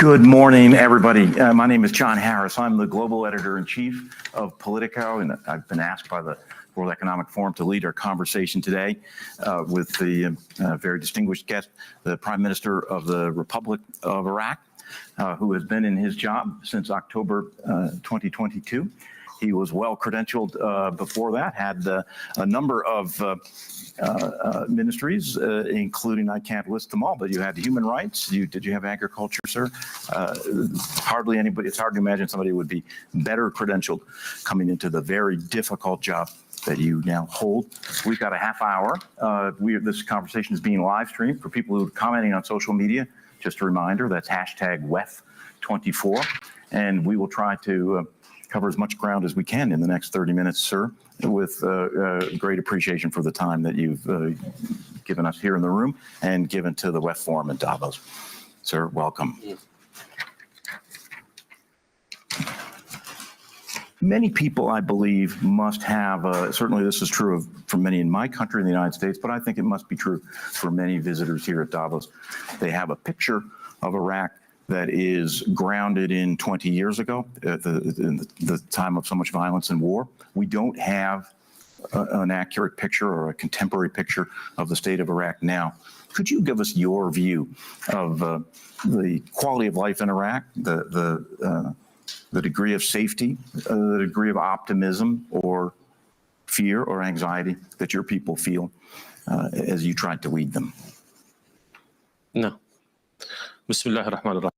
Good morning, everybody. My name is John Harris. I'm the global editor-in-chief of Politico, and I've been asked by the World Economic Forum to lead our conversation today with the very distinguished guest, the Prime Minister of the Republic of Iraq, who has been in his job since October 2022. He was well credentialed before that, had a number of ministries, including, I can't list them all, but you had human rights. Did you have agriculture, sir? Hardly anybody, it's hard to imagine somebody would be better credentialed coming into the very difficult job that you now hold. We've got a half hour. This conversation is being live streamed for people who are commenting on social media. Just a reminder, that's hashtag WEF24. And we will try to cover as much ground as we can in the next 30 minutes, sir, with great appreciation for the time that you've given us here in the room and given to the WEF Forum in Davos. Sir, welcome. Many people, I believe, must have, certainly this is true for many in my country, in the United States, but I think it must be true for many visitors here at Davos. They have a picture of Iraq that is grounded in 20 years ago, at the time of so much violence and war. We don't have an accurate picture or a contemporary picture of the state of Iraq now. Could you give us your view of the quality of life in Iraq, the degree of safety, the degree of optimism or fear or anxiety that your people feel as you try to lead them? No. Bismillah ar-Rahman ar-Rahim.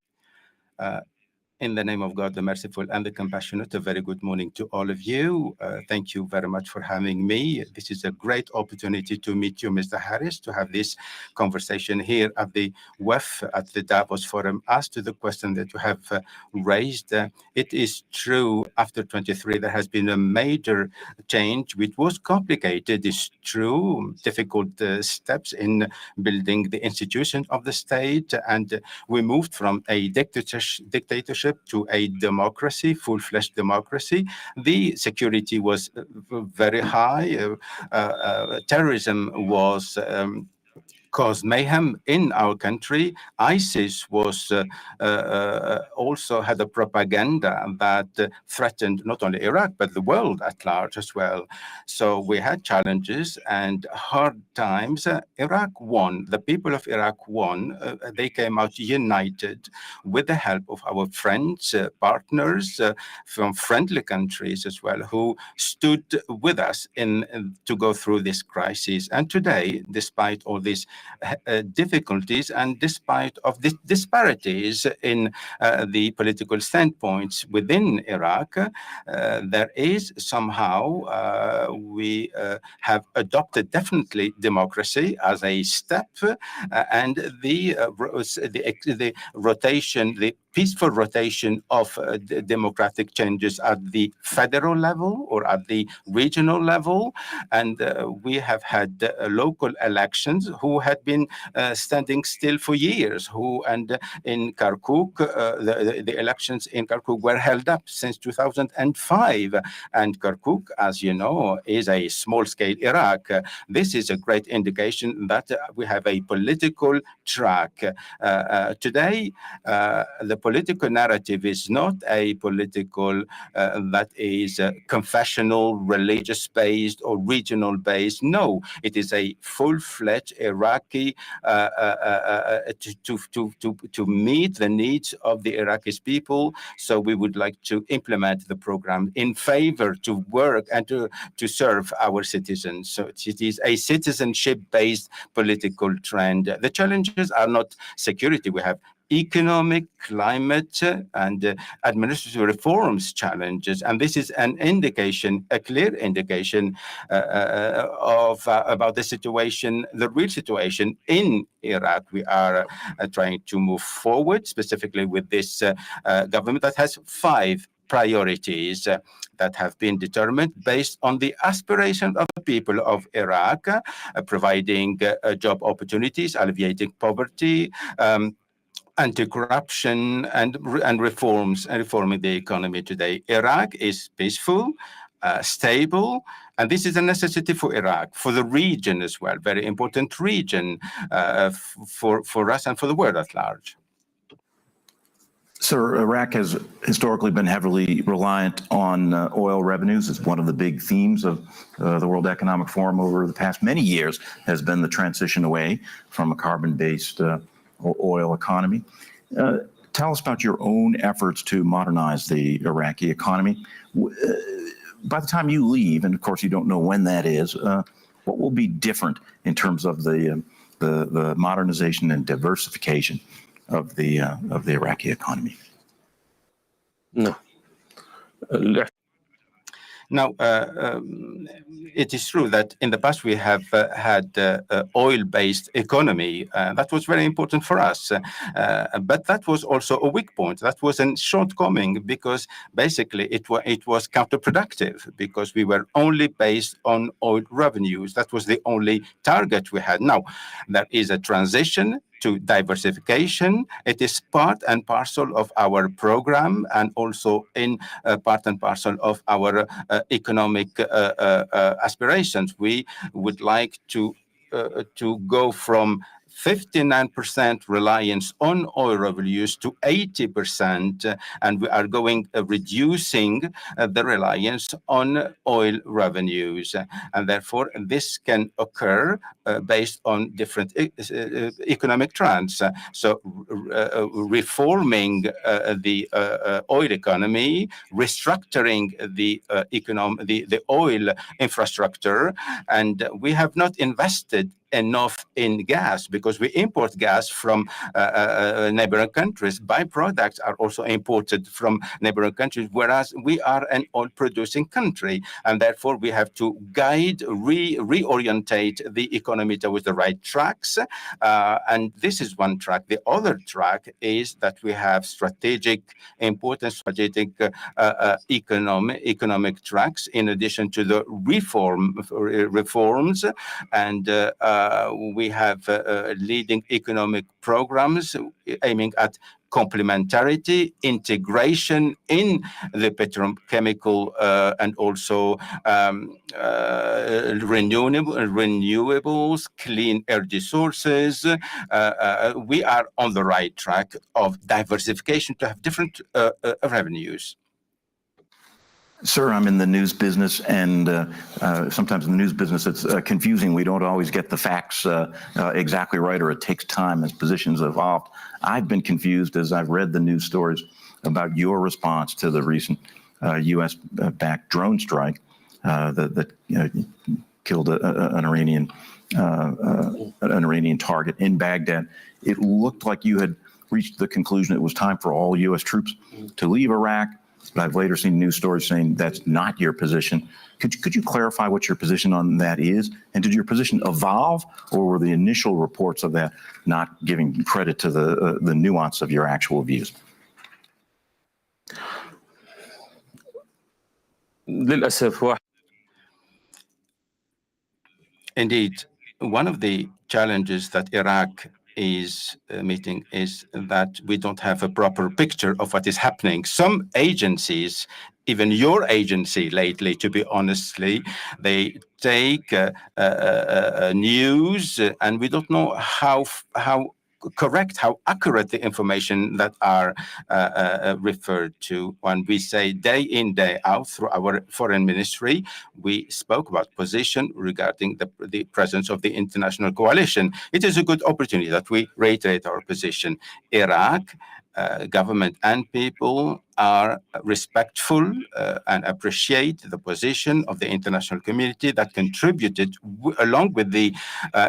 In the name of God, the merciful and the compassionate, a very good morning to all of you. Thank you very much for having me. This is a great opportunity to meet you, Mr. Harris, to have this conversation here at the WEF, at the Davos Forum. As to the question that you have raised, it is true, after 23, there has been a major change, which was complicated. It's true, difficult steps in building the institution of the state, and we moved from a dictatorship to a democracy, full-fledged democracy. The security was very high. Terrorism was caused mayhem in our country. ISIS was also had a propaganda that threatened not only Iraq, but the world at large as well. So we had challenges and hard times. Iraq won. The people of Iraq won. They came out united with the help of our friends, partners from friendly countries as well, who stood with us to go through this crisis. And today, despite all these difficulties and despite of the disparities in the political standpoints within Iraq, there is somehow we have adopted definitely democracy as a step, and the rotation, the peaceful rotation of democratic changes at the federal level or at the regional level. And we have had local elections who had been standing still for years, and in Kirkuk, the elections in Kirkuk were held up since 2005. And Kirkuk, as you know, is a small-scale Iraq. This is a great indication that we have a political track. Today, the political narrative is not a political that is confessional, religious-based, or regional-based. No, it is a full-fledged Iraqi to meet the needs of the Iraqi people. So we would like to implement the program in favor to work and to serve our citizens. So it is a citizenship-based political trend. The challenges are not security. We have economic, climate, and administrative reforms challenges. And this is an indication, a clear indication about the situation, the real situation in Iraq. We are trying to move forward, specifically with this government that has 5 priorities that have been determined based on the aspiration of the people of Iraq, providing job opportunities, alleviating poverty, anti-corruption, and reforming the economy today. Iraq is peaceful, stable, and this is a necessity for Iraq, for the region as well, very important region for us and for the world at large. Sir, Iraq has historically been heavily reliant on oil revenues. It's one of the big themes of the World Economic Forum over the past many years has been the transition away from a carbon-based oil economy. Tell us about your own efforts to modernize the Iraqi economy. By the time you leave, and of course you don't know when that is, what will be different in terms of the modernization and diversification of the Iraqi economy? No. Now, it is true that in the past we have had oil-based economy. That was very important for us. But that was also a weak point. That was a shortcoming because basically it was counterproductive because we were only based on oil revenues. That was the only target we had. Now, there is a transition to diversification. It is part and parcel of our program and also in part and parcel of our economic aspirations. We would like to go from 59% reliance on oil revenues to 80%, and we are going reducing the reliance on oil revenues. And therefore, this can occur based on different economic trends. So reforming the oil economy, restructuring the oil infrastructure, and we have not invested enough in gas because we import gas from neighboring countries. Byproducts are also imported from neighboring countries, whereas we are an oil-producing country, and therefore we have to guide, reorientate the economy towards the right tracks. And this is one track. The other track is that we have important strategic economic tracks in addition to the reforms, and we have leading economic programs aiming at complementarity, integration in the petrochemical and also renewables, clean energy sources. We are on the right track of diversification to have different revenues. Sir, I'm in the news business, and sometimes in the news business it's confusing. We don't always get the facts exactly right, or it takes time as positions evolve. I've been confused as I've read the news stories about your response to the recent U.S.-backed drone strike that killed an Iranian target in Baghdad. It looked like you had reached the conclusion it was time for all U.S. troops to leave Iraq. But I've later seen news stories saying that's not your position. Could you clarify what your position on that is? And did your position evolve, or were the initial reports of that not giving credit to the nuance of your actual views? Indeed, one of the challenges that Iraq is meeting is that we don't have a proper picture of what is happening. Some agencies, even your agency lately, to be honestly, they take news and we don't know how correct, how accurate the information that are referred to. When we say day in, day out through our foreign ministry, we spoke about position regarding the presence of the international coalition. It is a good opportunity that we reiterate our position. Iraq, government and people are respectful and appreciate the position of the international community that contributed along with the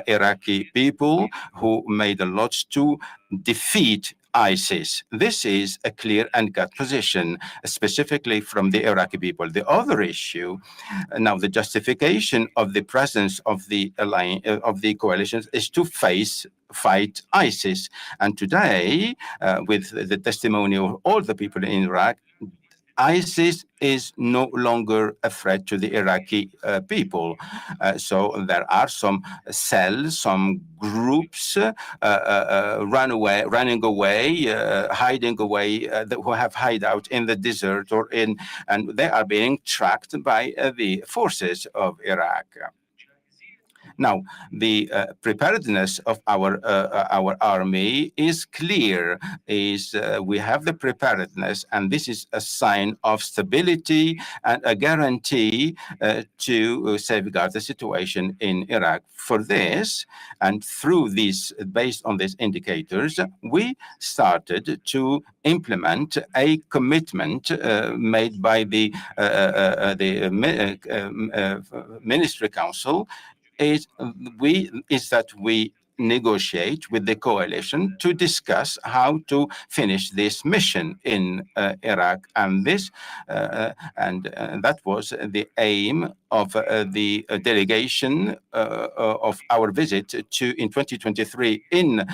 Iraqi people who made a lot to defeat ISIS. This is a clear and gut position, specifically from the Iraqi people. The other issue, now the justification of the presence of the coalitions is to fight ISIS. And today, with the testimony of all the people in Iraq, ISIS is no longer a threat to the Iraqi people. So there are some cells, some groups running away, hiding away, who have hideout in the desert and they are being tracked by the forces of Iraq. Now, the preparedness of our army is clear. We have the preparedness, and this is a sign of stability and a guarantee to safeguard the situation in Iraq. For this, and through these, based on these indicators, we started to implement a commitment made by the Ministry Council is that we negotiate with the coalition to discuss how to finish this mission in Iraq, and that was the aim of the delegation of our visit in 2023 to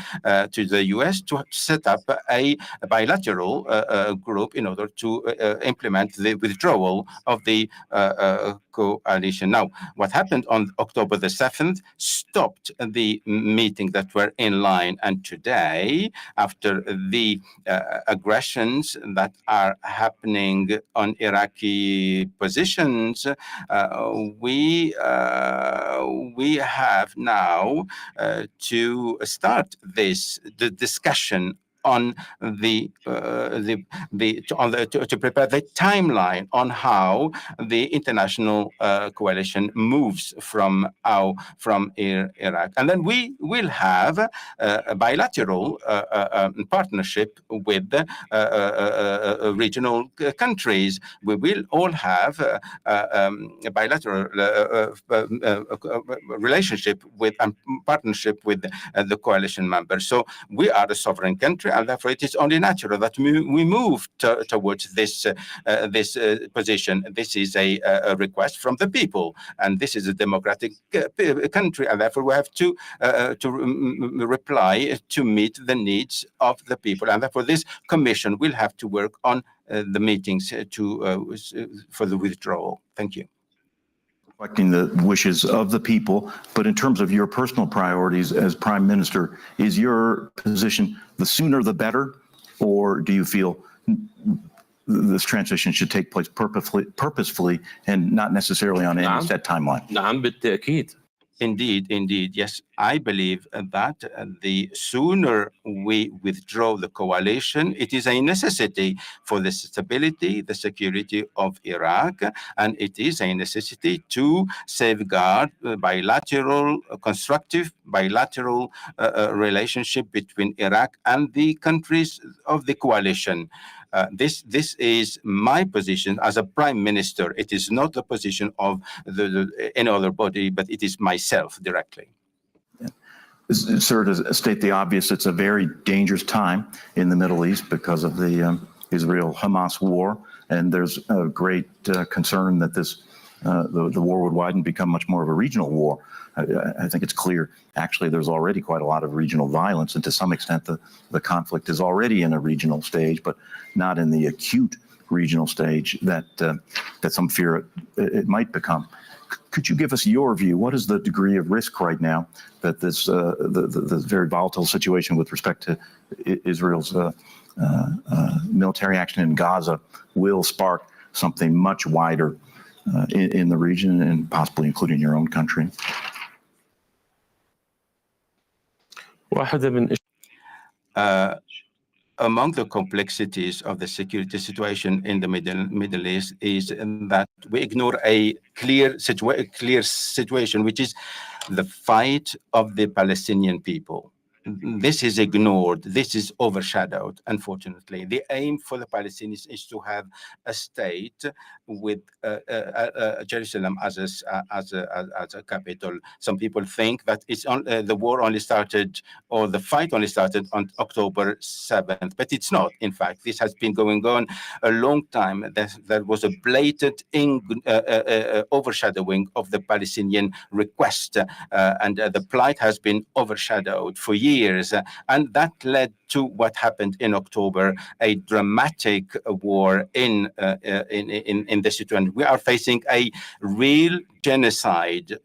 the U.S. to set up a bilateral group in order to implement the withdrawal of the coalition. Now, what happened on October the 7th stopped the meeting that were in line, and today, after the aggressions that are happening on Iraqi positions, we have now to start the discussion on to prepare the timeline on how the international coalition moves from Iraq, and then we will have a bilateral partnership with regional countries. We will all have a bilateral relationship with and partnership with the coalition members. So we are a sovereign country, and therefore it is only natural that we move towards this position. This is a request from the people, and this is a democratic country, and therefore we have to reply to meet the needs of the people, and therefore this commission will have to work on the meetings for the withdrawal. Thank you. Reflecting the wishes of the people, but in terms of your personal priorities as Prime Minister, is your position the sooner the better, or do you feel this transition should take place purposefully and not necessarily on any set timeline? نعم بالتأكيد. Indeed, yes. I believe that the sooner we withdraw the coalition, it is a necessity for the stability, the security of Iraq, and it is a necessity to safeguard constructive bilateral relationship between Iraq and the countries of the coalition. This is my position as a prime minister. It is not the position of any other body, but it is myself directly. Sir, to state the obvious, it's a very dangerous time in the Middle East because of the Israel-Hamas war, and there's a great concern that the war would widen, become much more of a regional war. I think it's clear, actually, there's already quite a lot of regional violence, and to some extent the conflict is already in a regional stage, but not in the acute regional stage that some fear it might become. Could you give us your view? What is the degree of risk right now that this the very volatile situation with respect to Israel's military action in Gaza will spark something much wider in the region and possibly including your own country? Among the complexities of the security situation in the Middle East is that we ignore a clear situation, which is the fight of the Palestinian people. This is ignored. This is overshadowed, unfortunately. The aim for the Palestinians is to have a state with Jerusalem as a capital. Some people think that the war only started, or the fight only started on October 7th, but it's not. In fact, this has been going on a long time. There was a blatant overshadowing of the Palestinian request, and the plight has been overshadowed for years. And that led to what happened in October, a dramatic war in the situation. We are facing a real genocide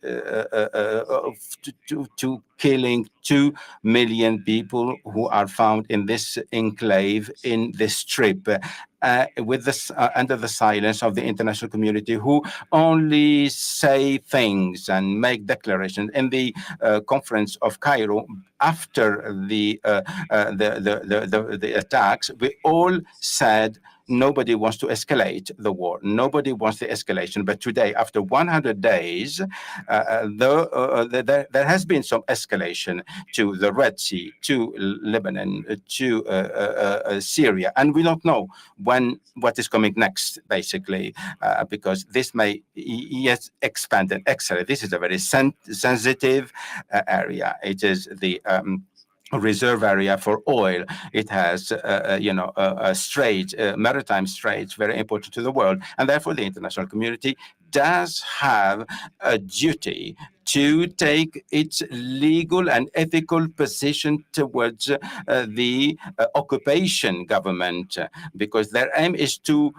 to killing 2 million people who are found in this enclave, in this strip, with this under the silence of the international community, who only say things and make declarations. In the conference of Cairo, after the attacks, we all said nobody wants to escalate the war. Nobody wants the escalation. But today, after 100 days, there has been some escalation to the Red Sea, to Lebanon, to Syria. And we don't know what is coming next, basically, because this may yet expand and accelerate. This is a very sensitive area. It is the reserve area for oil. It has, a strait, maritime straits, very important to the world. And therefore, the international community does have a duty to take its legal and ethical position towards the occupation government, because their aim is to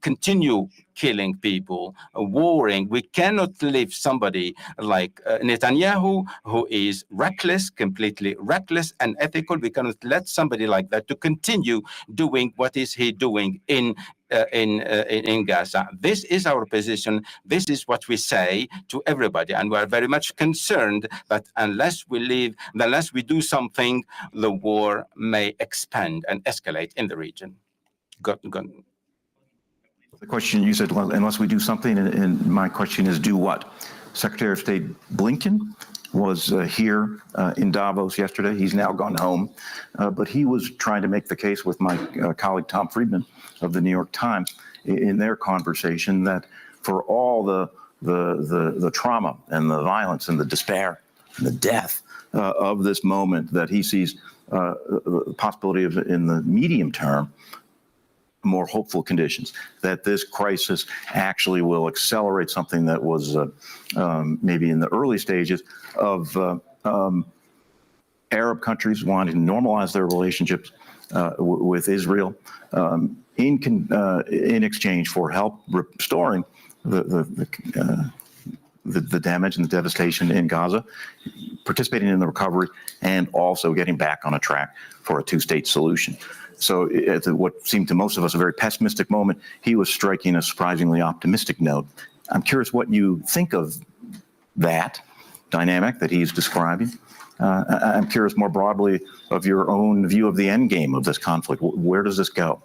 continue killing people, warring. We cannot leave somebody like Netanyahu, who is reckless, completely reckless and ethical. We cannot let somebody like that to continue doing what is he doing in Gaza. This is our position. This is what we say to everybody, and we are very much concerned that unless we do something, the war may expand and escalate in the region. The question you said, well, unless we do something, and my question is, do what? Secretary of State Blinken was here in Davos yesterday. He's now gone home, but he was trying to make the case with my colleague Tom Friedman of the New York Times in their conversation that for all the trauma and the violence and the despair and the death of this moment, that he sees the possibility of, in the medium term, more hopeful conditions, that this crisis actually will accelerate something that was maybe in the early stages of Arab countries wanting to normalize their relationships with Israel in exchange for help restoring the damage and the devastation in Gaza, participating in the recovery, and also getting back on a track for a two-state solution. So at what seemed to most of us a very pessimistic moment, he was striking a surprisingly optimistic note. I'm curious what you think of that dynamic that he's describing. I'm curious more broadly of your own view of the end game of this conflict. Where does this go?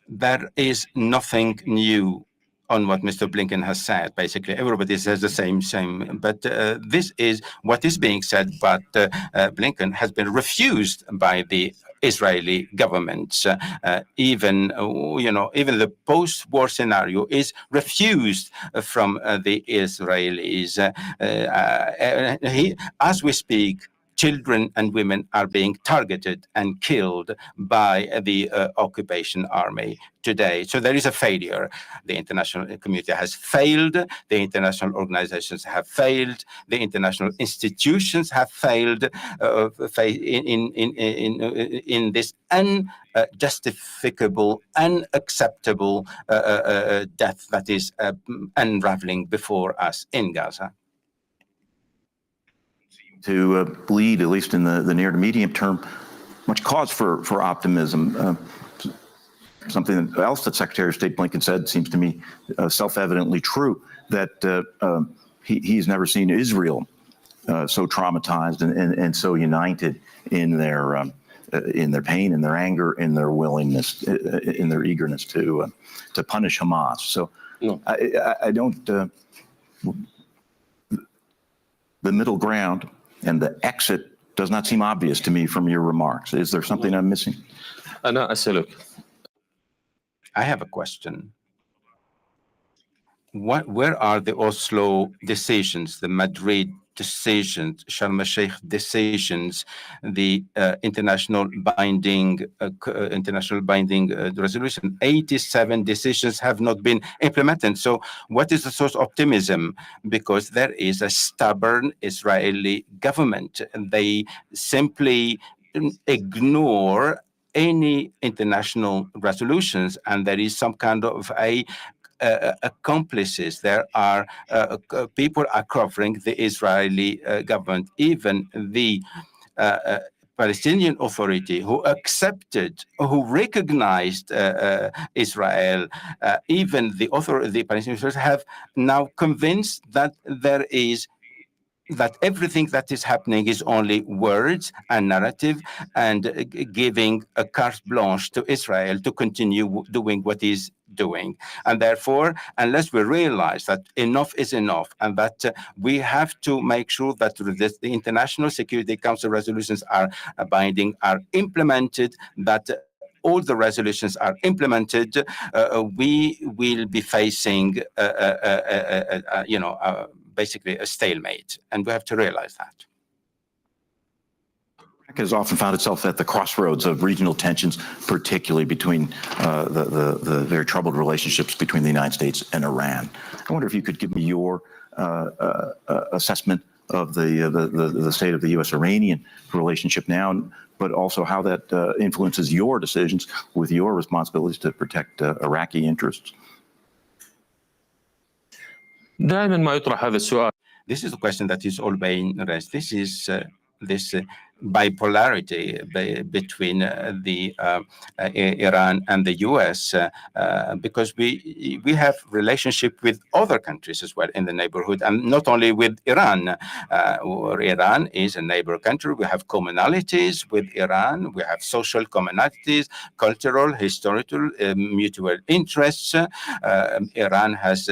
There is nothing new on what Mr. Blinken has said. Basically, everybody says the same, but this is what is being said. But Blinken has been refused by the Israeli government. Even the post-war scenario is refused from the Israelis. As we speak, children and women are being targeted and killed by the occupation army today. So there is a failure. The international community has failed. The international organizations have failed. The international institutions have failed in this unjustificable, unacceptable death that is unraveling before us in Gaza. To bleed, at least in the near to medium term, much cause for optimism. Something else that Secretary of State Blinken said seems to me self-evidently true, that he's never seen Israel so traumatized and so united in their pain, in their anger, in their willingness, in their eagerness to punish Hamas. So no. I don't. The middle ground and the exit does not seem obvious to me from your remarks. Is there something I'm missing? I have a question. Where are the Oslo decisions, the Madrid decisions, Sharm el-Sheikh decisions, the international binding resolution? 87 decisions have not been implemented. So what is the source of optimism? Because there is a stubborn Israeli government, and they simply ignore any international resolutions, and there is some kind of accomplices. There are people are covering the Israeli government, even the Palestinian Authority, who accepted, who recognized Israel, even the Palestinian Authority have now convinced that that everything that is happening is only words and narrative, and giving a carte blanche to Israel to continue doing what is doing. And therefore, unless we realize that enough is enough, and that we have to make sure that the International Security Council resolutions are binding, are implemented, that all the resolutions are implemented, we will be facing, basically a stalemate, and we have to realize that. Iraq has often found itself at the crossroads of regional tensions, particularly between the very troubled relationships between the United States and Iran. I wonder if you could give me your assessment of the state of the U.S.-Iranian relationship now, but also how that influences your decisions with your responsibilities to protect Iraqi interests. دائما ما يطرح هذا السؤال. This is a question that is all being raised. This is this bipolarity between Iran and the U.S. Because we have relationship with other countries as well in the neighborhood, and not only with Iran. Iran is a neighbor country. We have commonalities with Iran. We have social commonalities, cultural, historical, mutual interests. Iran has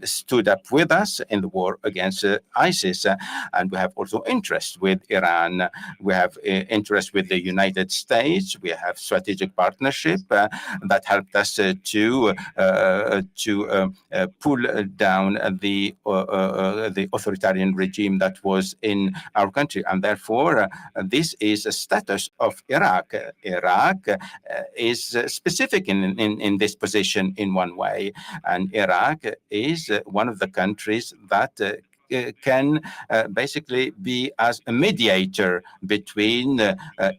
stood up with us in the war against ISIS, and we have also interest with Iran. We have interest with the United States. We have strategic partnership that helped us to pull down the authoritarian regime that was in our country, and therefore this is a status of Iraq. Iraq is specific in this position in one way, and Iraq is one of the countries that can basically be as a mediator between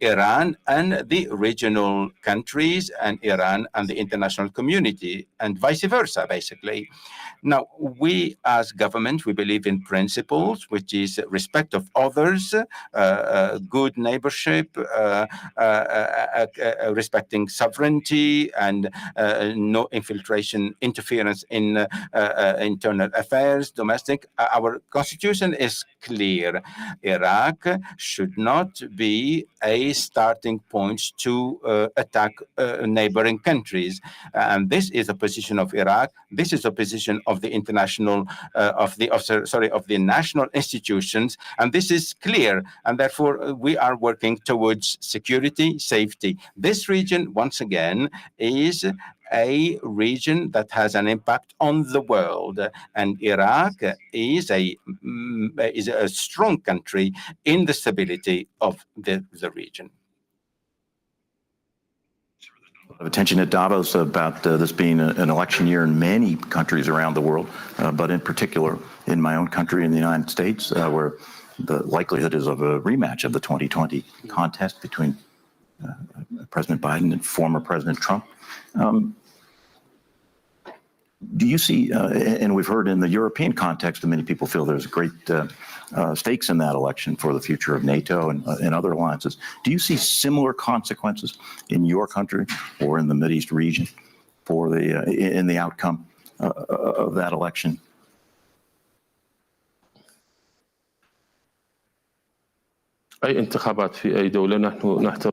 Iran and the regional countries, and Iran and the international community, and vice versa, basically. Now, we as government, we believe in principles, which is respect of others, good neighborship, respecting sovereignty, and no infiltration, interference in internal affairs, domestic. Our constitution is clear. Iraq should not be a starting point to attack neighboring countries. And this is a position of Iraq. This is a position of the international, of the national institutions. And this is clear. And therefore, we are working towards security, safety. This region, once again, is a region that has an impact on the world, and Iraq is a strong country in the stability of the region. Of attention at Davos about this being an election year in many countries around the world, but in particular in my own country, in the United States, where the likelihood is of a rematch of the 2020 contest between President Biden and former President Trump. Do you see, and we've heard in the European context, and many people feel there's great stakes in that election for the future of NATO and other alliances. Do you see similar consequences in your country or in the Mideast region for in the outcome of that election? أي انتخابات في أي دولة نحن نحترم.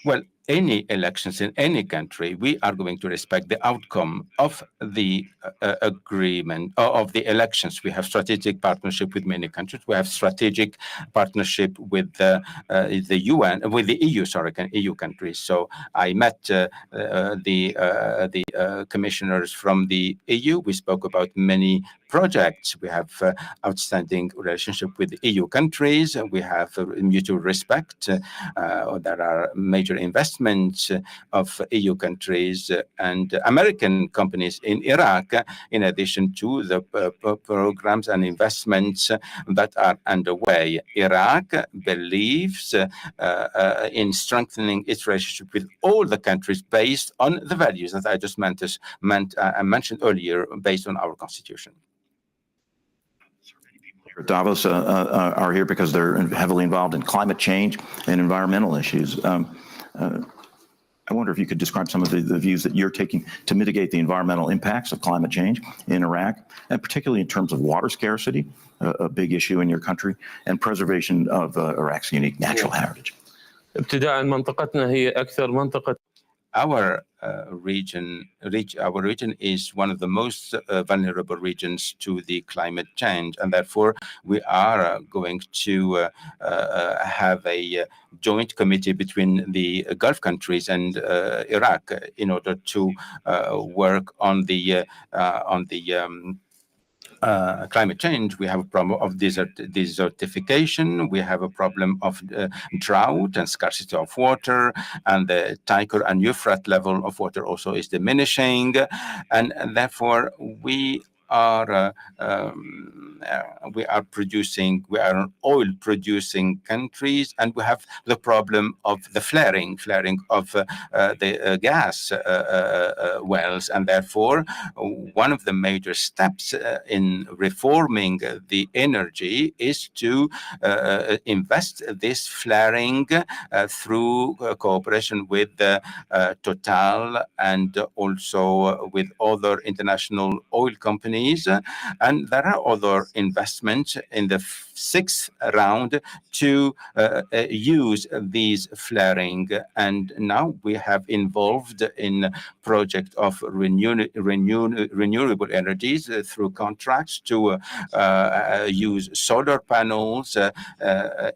Well, any elections in any country, we are going to respect the outcome of the agreement, of the elections. We have strategic partnership with many countries. We have strategic partnership with the UN, with the EU, EU countries. So I met the commissioners from the EU. We spoke about many projects. We have outstanding relationship with the EU countries. We have mutual respect. There are major investments investments of EU countries and American companies in Iraq, in addition to the programs and investments that are underway. Iraq believes in strengthening its relationship with all the countries based on the values that I just mentioned earlier, based on our constitution. Davos are here because they're heavily involved in climate change and environmental issues. I wonder if you could describe some of the views that you're taking to mitigate the environmental impacts of climate change in Iraq, and particularly in terms of water scarcity, a big issue in your country, and preservation of Iraq's unique natural heritage. ابتداء منطقتنا هي أكثر منطقة Our region is one of the most vulnerable regions to the climate change, and therefore we are going to have a joint committee between the Gulf countries and Iraq in order to work on the climate change. We have a problem of desertification. We have a problem of drought and scarcity of water, and the Tigris and Euphrates level of water also is diminishing, and therefore we are an oil producing countries, and we have the problem of the flaring of the gas wells, and therefore one of the major steps in reforming the energy is to invest this flaring through cooperation with Total and also with other international oil companies. And there are other investments in the sixth round to use these flaring. And now we have involved in project of renewable energies through contracts to use solar panels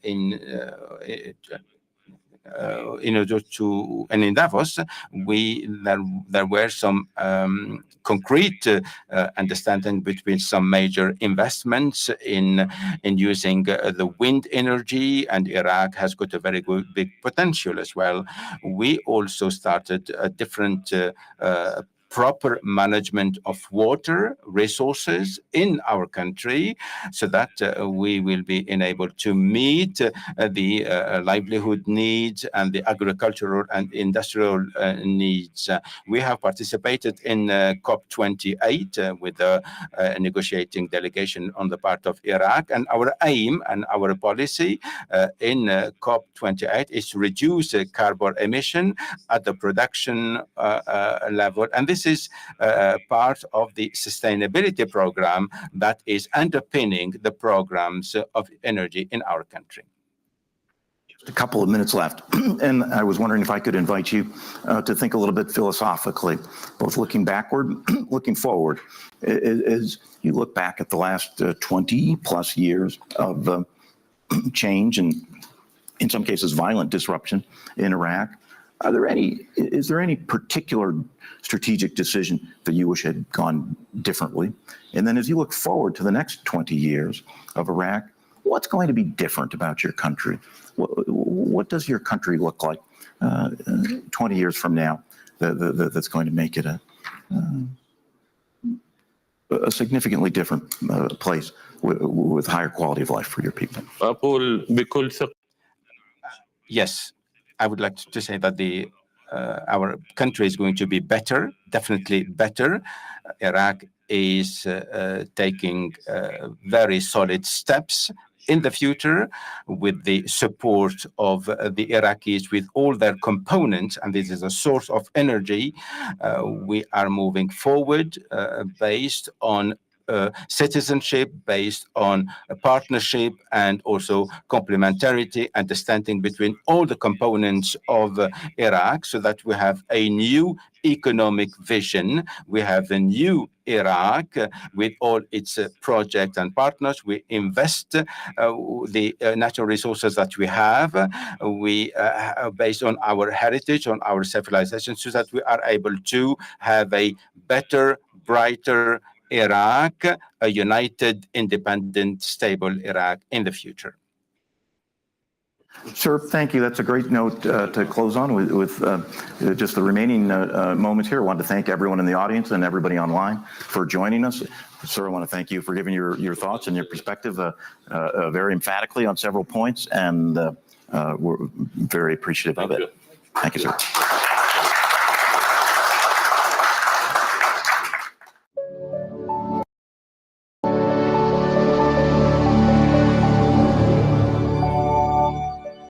in order to, and in Davos, there were some concrete understanding between some major investments in using the wind energy, and Iraq has got a very good big potential as well. We also started a different proper management of water resources in our country, so that we will be enabled to meet the livelihood needs and the agricultural and industrial needs. We have participated in COP28 with a negotiating delegation on the part of Iraq, and our aim and our policy in COP28 is to reduce carbon emission at the production level, and this is part of the sustainability program that is underpinning the programs of energy in our country. Just a couple of minutes left, and I was wondering if I could invite you to think a little bit philosophically, both looking backward, looking forward. As you look back at the last 20 plus years of change and in some cases violent disruption in Iraq, is there any particular strategic decision that you wish had gone differently? And then as you look forward to the next 20 years of Iraq, what's going to be different about your country? What does your country look like 20 years from now that's going to make it a significantly different place with higher quality of life for your people? أقول بكل ثقة. Yes, I would like to say that our country is going to be better, definitely better. Iraq is taking very solid steps in the future with the support of the Iraqis with all their components, and this is a source of energy. We are moving forward based on citizenship, based on a partnership and also complementarity, understanding between all the components of Iraq, so that we have a new economic vision. We have a new Iraq with all its projects and partners. We invest the natural resources that we have. We based on our heritage, on our civilization, so that we are able to have a better, brighter Iraq, a united, independent, stable Iraq in the future. Sir, thank you. That's a great note to close on with just the remaining moments here. I want to thank everyone in the audience and everybody online for joining us. Sir, I want to thank you for giving your thoughts and your perspective very emphatically on several points, and we're very appreciative of it. Thank you, sir.